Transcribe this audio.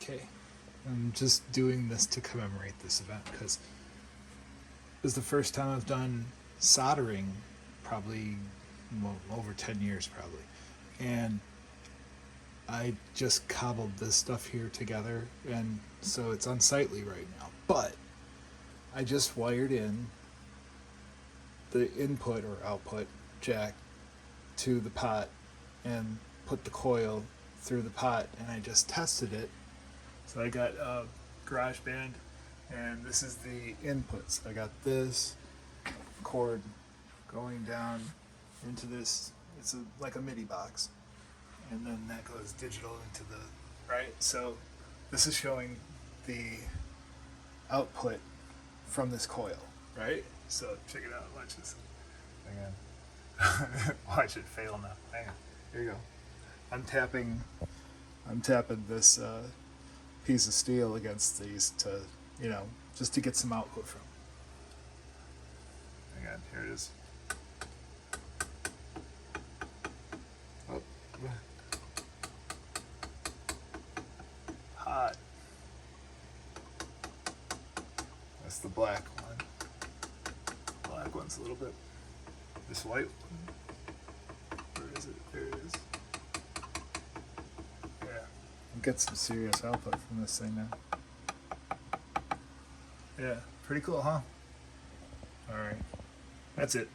Okay, I'm just doing this to commemorate this event because it was the first time I've done soldering, probably well, over 10 years probably, and I just cobbled this stuff here together, and so it's unsightly right now. But I just wired in the input or output jack to the pot and put the coil through the pot, and I just tested it. So I got GarageBand, and this is the inputs. I got this cord going down into this. It's like a MIDI box, and then that goes digital into the right. So this is showing the output from this coil, right? So check it out. Watch this. Hang on. Watch it fail now. Hang on. Here you go. I'm tapping this piece of steel against these to, just to get some output from. Hang on. Here it is. Oh. Hot. That's the black one. Black one's a little bit. This white one. Where is it? There it is. Yeah. I'll get some serious output from this thing now. Yeah. Pretty cool, huh? Alright. That's it.